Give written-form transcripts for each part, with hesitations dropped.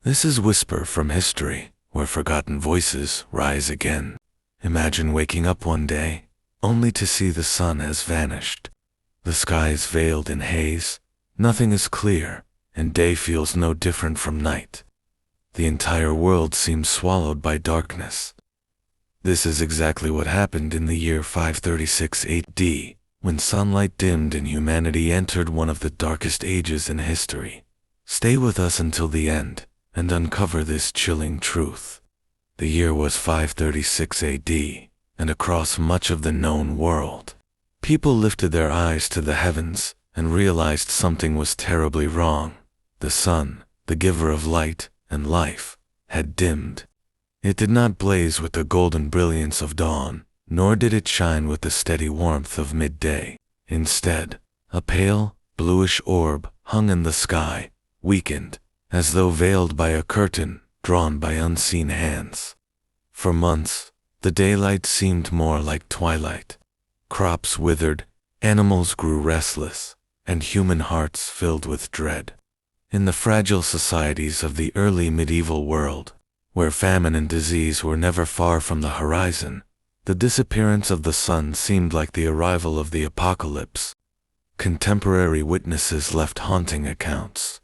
This is Whisper from History, where forgotten voices rise again. Imagine waking up one day, only to see the sun has vanished. The sky is veiled in haze, nothing is clear, and day feels no different from night. The entire world seems swallowed by darkness. This is exactly what happened in the year 536 AD, when sunlight dimmed and humanity entered one of the darkest ages in history. Stay with us until the end, and uncover this chilling truth. The year was 536 AD, and across much of the known world, people lifted their eyes to the heavens and realized something was terribly wrong. The sun, the giver of light and life, had dimmed. It did not blaze with the golden brilliance of dawn, nor did it shine with the steady warmth of midday. Instead, a pale, bluish orb hung in the sky, weakened, as though veiled by a curtain drawn by unseen hands. For months, the daylight seemed more like twilight. Crops withered, animals grew restless, and human hearts filled with dread. In the fragile societies of the early medieval world, where famine and disease were never far from the horizon, the disappearance of the sun seemed like the arrival of the apocalypse. Contemporary witnesses left haunting accounts.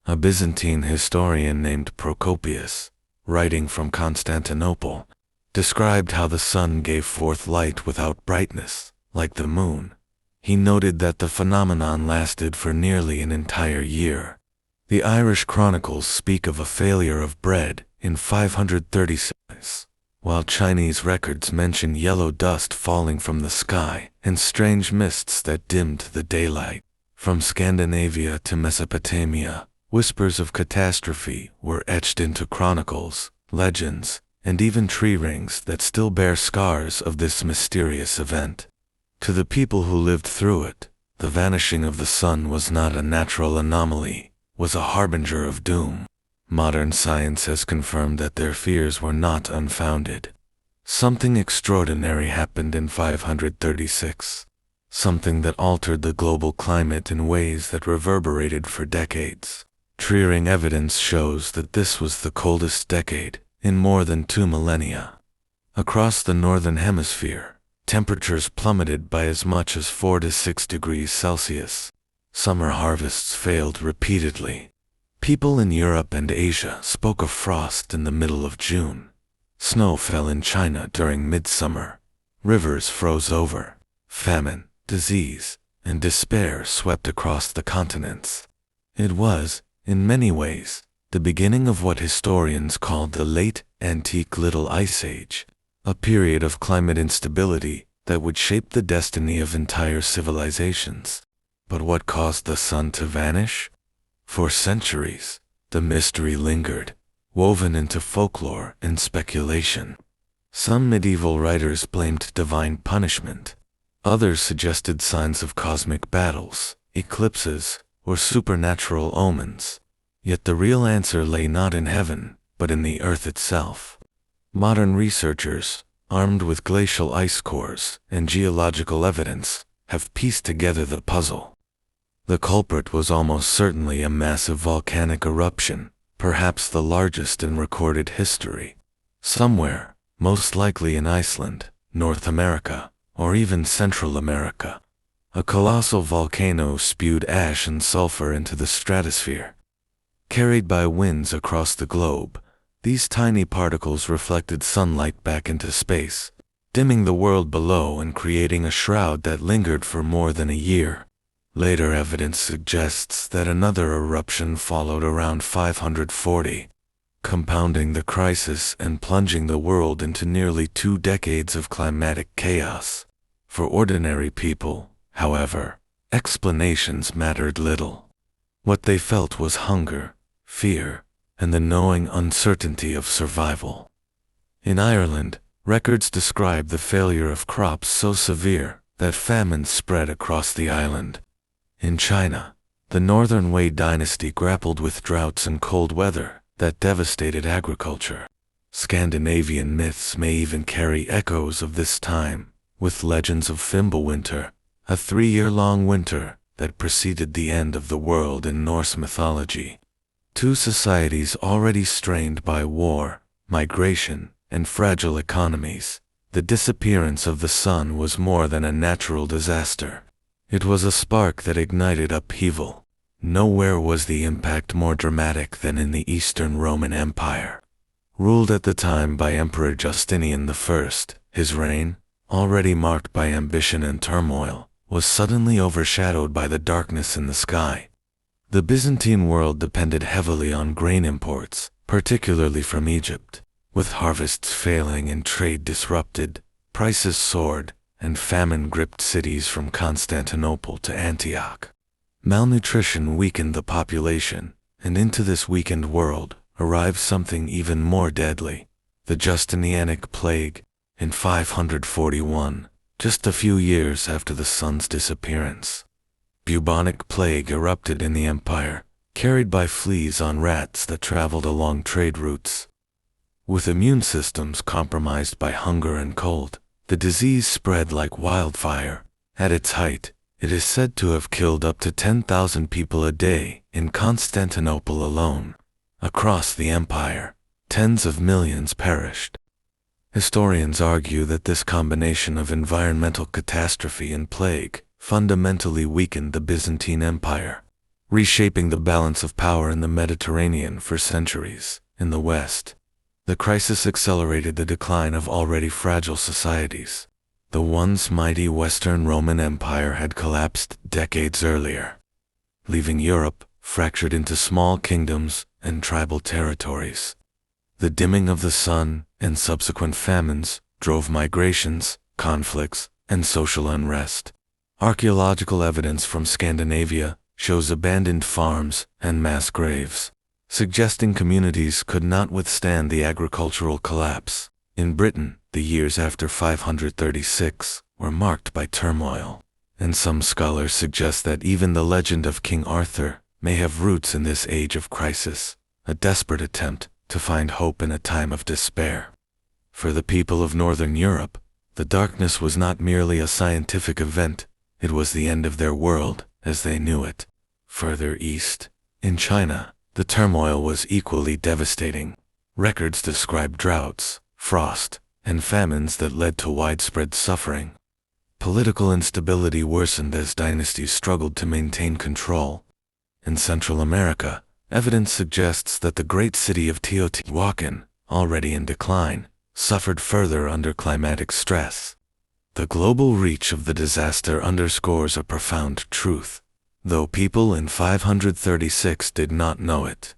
A Byzantine historian named Procopius, writing from Constantinople, described how the sun gave forth light without brightness, like the moon. He noted that the phenomenon lasted for nearly an entire year. The Irish chronicles speak of a failure of bread in 536, while Chinese records mention yellow dust falling from the sky and strange mists that dimmed the daylight. From Scandinavia to Mesopotamia, whispers of catastrophe were etched into chronicles, legends, and even tree rings that still bear scars of this mysterious event. To the people who lived through it, the vanishing of the sun was not a natural anomaly, was a harbinger of doom. Modern science has confirmed that their fears were not unfounded. Something extraordinary happened in 536, something that altered the global climate in ways that reverberated for decades. Tree ring evidence shows that this was the coldest decade in more than 2 millennia. Across the northern hemisphere, temperatures plummeted by as much as 4 to 6 degrees Celsius. Summer harvests failed repeatedly. People in Europe and Asia spoke of frost in the middle of June. Snow fell in China during midsummer. Rivers froze over. Famine, disease, and despair swept across the continents. It was, in many ways, the beginning of what historians called the Late Antique Little Ice Age, a period of climate instability that would shape the destiny of entire civilizations. But what caused the sun to vanish? For centuries, the mystery lingered, woven into folklore and speculation. Some medieval writers blamed divine punishment. Others suggested signs of cosmic battles, eclipses, or supernatural omens. Yet the real answer lay not in heaven, but in the earth itself. Modern researchers, armed with glacial ice cores and geological evidence, have pieced together the puzzle. The culprit was almost certainly a massive volcanic eruption, perhaps the largest in recorded history. Somewhere, most likely in Iceland, North America, or even Central America, a colossal volcano spewed ash and sulfur into the stratosphere. Carried by winds across the globe, these tiny particles reflected sunlight back into space, dimming the world below and creating a shroud that lingered for more than a year. Later evidence suggests that another eruption followed around 540, compounding the crisis and plunging the world into nearly 2 decades of climatic chaos. For ordinary people, however, explanations mattered little. What they felt was hunger, fear, and the gnawing uncertainty of survival. In Ireland, records describe the failure of crops so severe that famine spread across the island. In China, the Northern Wei dynasty grappled with droughts and cold weather that devastated agriculture. Scandinavian myths may even carry echoes of this time, with legends of Fimbulwinter, a 3-year-long winter that preceded the end of the world in Norse mythology. Two societies already strained by war, migration, and fragile economies. The disappearance of the sun was more than a natural disaster. It was a spark that ignited upheaval. Nowhere was the impact more dramatic than in the Eastern Roman Empire. Ruled at the time by Emperor Justinian I, his reign, already marked by ambition and turmoil, was suddenly overshadowed by the darkness in the sky. The Byzantine world depended heavily on grain imports, particularly from Egypt. With harvests failing and trade disrupted, prices soared, and famine gripped cities from Constantinople to Antioch. Malnutrition weakened the population, and into this weakened world arrived something even more deadly, the Justinianic plague, in 541, just a few years after the sun's disappearance. Bubonic plague erupted in the empire, carried by fleas on rats that traveled along trade routes. With immune systems compromised by hunger and cold, the disease spread like wildfire. At its height, it is said to have killed up to 10,000 people a day in Constantinople alone. Across the empire, tens of millions perished. Historians argue that this combination of environmental catastrophe and plague fundamentally weakened the Byzantine Empire, reshaping the balance of power in the Mediterranean for centuries. In the West, the crisis accelerated the decline of already fragile societies. The once mighty Western Roman Empire had collapsed decades earlier, leaving Europe fractured into small kingdoms and tribal territories. The dimming of the sun and subsequent famines drove migrations, conflicts, and social unrest. Archaeological evidence from Scandinavia shows abandoned farms and mass graves, suggesting communities could not withstand the agricultural collapse. In Britain, the years after 536 were marked by turmoil, and some scholars suggest that even the legend of King Arthur may have roots in this age of crisis, a desperate attempt to find hope in a time of despair. For the people of Northern Europe, the darkness was not merely a scientific event, it was the end of their world as they knew it. Further east, in China, the turmoil was equally devastating. Records describe droughts, frost, and famines that led to widespread suffering. Political instability worsened as dynasties struggled to maintain control. In Central America, evidence suggests that the great city of Teotihuacan, already in decline, suffered further under climatic stress. The global reach of the disaster underscores a profound truth. Though people in 536 did not know it,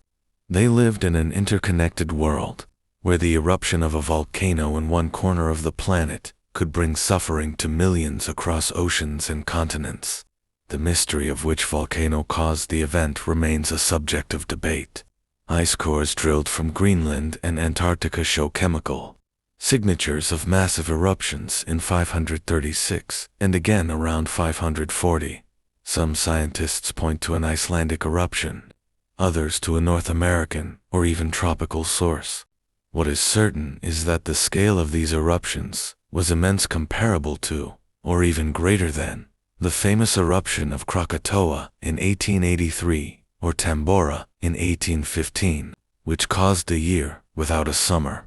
they lived in an interconnected world, where the eruption of a volcano in one corner of the planet could bring suffering to millions across oceans and continents. The mystery of which volcano caused the event remains a subject of debate. Ice cores drilled from Greenland and Antarctica show chemical signatures of massive eruptions in 536 and again around 540. Some scientists point to an Icelandic eruption, others to a North American or even tropical source. What is certain is that the scale of these eruptions was immense, comparable to, or even greater than, the famous eruption of Krakatoa in 1883 or Tambora in 1815, which caused a year without a summer.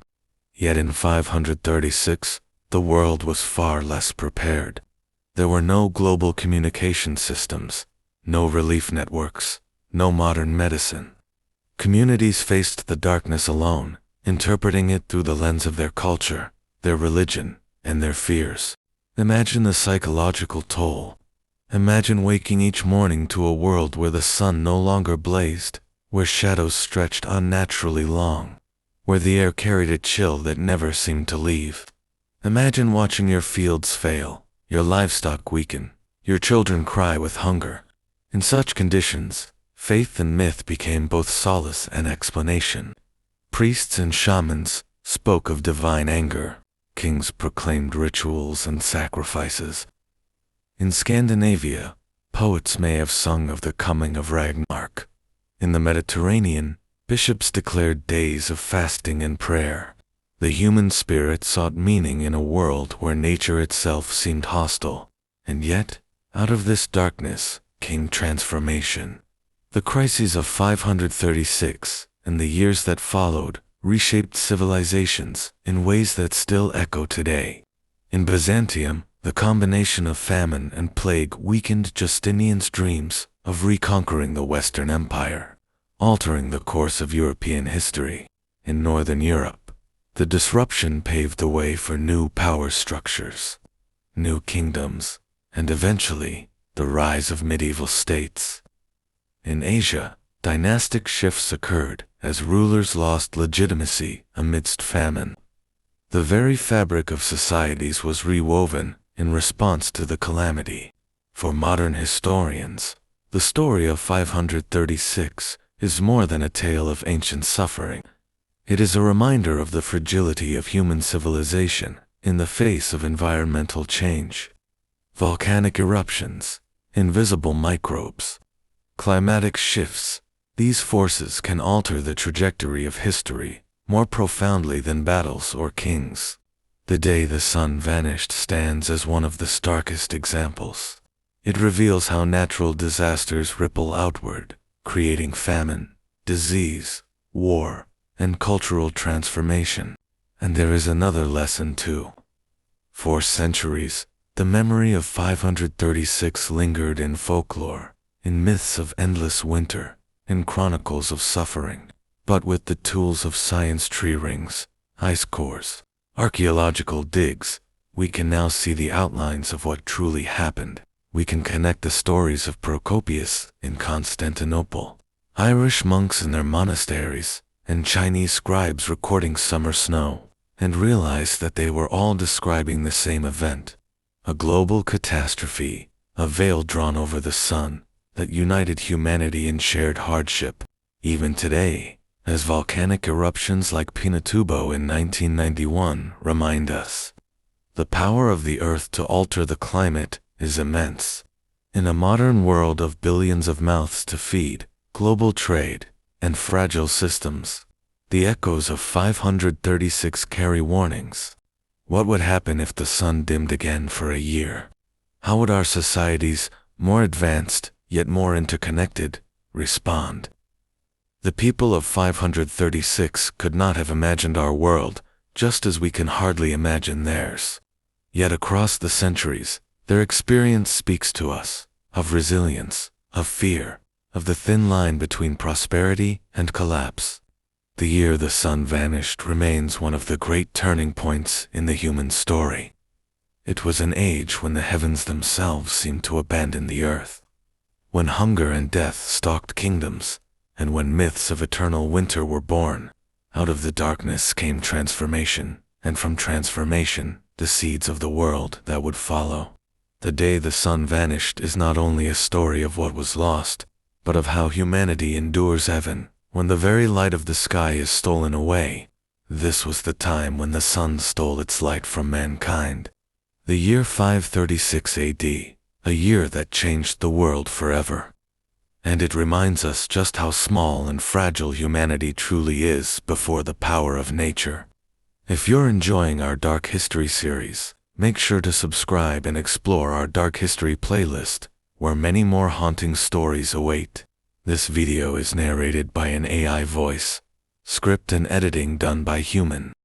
Yet in 536, the world was far less prepared. There were no global communication systems, no relief networks, no modern medicine. Communities faced the darkness alone, interpreting it through the lens of their culture, their religion, and their fears. Imagine the psychological toll. Imagine waking each morning to a world where the sun no longer blazed, where shadows stretched unnaturally long, where the air carried a chill that never seemed to leave. Imagine watching your fields fail, your livestock weaken, your children cry with hunger. In such conditions, faith and myth became both solace and explanation. Priests and shamans spoke of divine anger. Kings proclaimed rituals and sacrifices. In Scandinavia, poets may have sung of the coming of Ragnarok. In the Mediterranean, bishops declared days of fasting and prayer. The human spirit sought meaning in a world where nature itself seemed hostile. And yet, out of this darkness came transformation. The crises of 536 and the years that followed reshaped civilizations in ways that still echo today. In Byzantium, the combination of famine and plague weakened Justinian's dreams of reconquering the Western Empire, altering the course of European history. In Northern Europe, the disruption paved the way for new power structures, new kingdoms, and eventually, the rise of medieval states. In Asia, dynastic shifts occurred as rulers lost legitimacy amidst famine. The very fabric of societies was rewoven in response to the calamity. For modern historians, the story of 536 is more than a tale of ancient suffering. It is a reminder of the fragility of human civilization in the face of environmental change. Volcanic eruptions, invisible microbes, climatic shifts, these forces can alter the trajectory of history more profoundly than battles or kings. The day the sun vanished stands as one of the starkest examples. It reveals how natural disasters ripple outward, creating famine, disease, war, and cultural transformation. And there is another lesson too. For centuries, the memory of 536 lingered in folklore, in myths of endless winter, in chronicles of suffering. But with the tools of science, tree rings, ice cores, archaeological digs, we can now see the outlines of what truly happened. We can connect the stories of Procopius in Constantinople, Irish monks in their monasteries, and Chinese scribes recording summer snow, and realize that they were all describing the same event, a global catastrophe, a veil drawn over the sun that united humanity in shared hardship. Even today, as volcanic eruptions like Pinatubo in 1991 remind us, the power of the earth to alter the climate is immense. In a modern world of billions of mouths to feed, global trade, and fragile systems, the echoes of 536 carry warnings. What would happen if the sun dimmed again for a year? How would our societies, more advanced yet more interconnected, respond? The people of 536 could not have imagined our world, just as we can hardly imagine theirs. Yet across the centuries, their experience speaks to us of resilience, of fear, of the thin line between prosperity and collapse. The year the sun vanished remains one of the great turning points in the human story. It was an age when the heavens themselves seemed to abandon the earth, when hunger and death stalked kingdoms, and when myths of eternal winter were born. Out of the darkness came transformation, and from transformation, the seeds of the world that would follow. The day the sun vanished is not only a story of what was lost, but of how humanity endures even when the very light of the sky is stolen away. This was the time when the sun stole its light from mankind. The year 536 AD, a year that changed the world forever. And it reminds us just how small and fragile humanity truly is before the power of nature. If you're enjoying our Dark History series, make sure to subscribe and explore our Dark History playlist, where many more haunting stories await. This video is narrated by an AI voice, script and editing done by human.